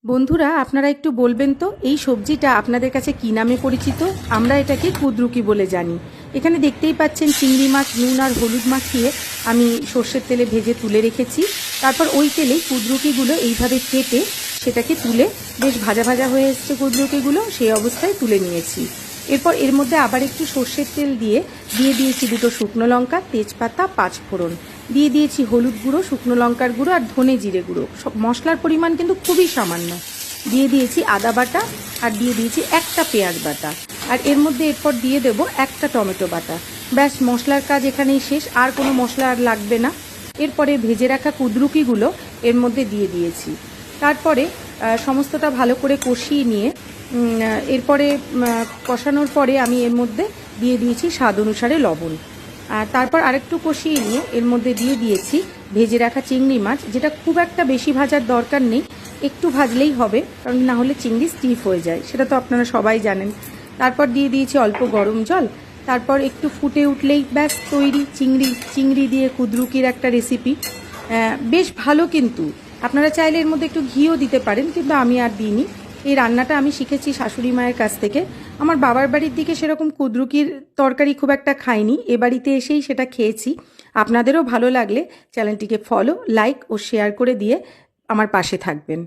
বন্ধুরা আপনারা একটু বলবেন তো এই সবজিটা আপনাদের কাছে কী নামে পরিচিত? আমরা এটাকে কুদ্রুকি বলে জানি। এখানে দেখতেই পাচ্ছেন চিংড়ি মাছ নুন আর হলুদ মাখিয়ে আমি সর্ষের তেলে ভেজে তুলে রেখেছি। তারপর ওই তেলেই কুদ্রুকিগুলো এইভাবে কেটে সেটাকে তুলে বেশ ভাজা ভাজা হয়ে এসছে কুদ্রুকিগুলো, সেই অবস্থায় তুলে নিয়েছি। এরপর এর মধ্যে আবার একটু সর্ষের তেল দিয়ে দিয়েছি দুটো শুকনো লঙ্কা, তেজপাতা, পাঁচফোড়ন, দিয়ে দিয়েছি হলুদ গুঁড়ো, শুকনো লঙ্কার গুঁড়ো আর ধনে জিরে গুঁড়ো। সব মশলার পরিমাণ কিন্তু খুবই সামান্য। দিয়ে দিয়েছি আদা বাটা আর দিয়ে দিয়েছি একটা পেঁয়াজ বাটা, আর এর মধ্যে এরপর দিয়ে দেবো একটা টমেটো বাটা। ব্যাস মশলার কাজ এখানেই শেষ, আর কোনো মশলা আর লাগবে না। এরপরে ভেজে রাখা কুদ্রুকিগুলো এর মধ্যে দিয়ে দিয়েছি। তারপরে সমস্তটা ভালো করে কষিয়ে নিয়ে এরপরে কষানোর পরে আমি এর মধ্যে দিয়ে দিয়েছি স্বাদ অনুসারে লবণ। আর তারপর আরেকটু কষিয়ে নিয়ে এর মধ্যে দিয়ে দিয়েছি ভেজে রাখা চিংড়ি মাছ, যেটা খুব একটা বেশি ভাজার দরকার নেই, একটু ভাজলেই হবে, কারণ না হলে চিংড়ি স্টিফ হয়ে যায়, সেটা তো আপনারা সবাই জানেন। তারপর দিয়ে দিয়েছি অল্প গরম জল। তারপর একটু ফুটে উঠলেই ব্যাস তৈরি চিংড়ি দিয়ে কুদ্রুকির একটা রেসিপি। বেশ ভালো, কিন্তু আপনারা চাইলে এর মধ্যে একটু ঘিও দিতে পারেন, কিন্তু আমি আর দিইনি। এই রান্নাটা আমি শিখেছি শাশুড়ি মায়ের কাছ থেকে। আমার বাবার বাড়ির দিকে সেরকম কুদ্রুকির তরকারি খুব একটা খাইনি, এ বাড়িতে এসেই সেটা খেয়েছি। আপনাদেরও ভালো লাগলে চ্যানেলটিকে ফলো, লাইক ও শেয়ার করে দিয়ে আমার পাশে থাকবেন।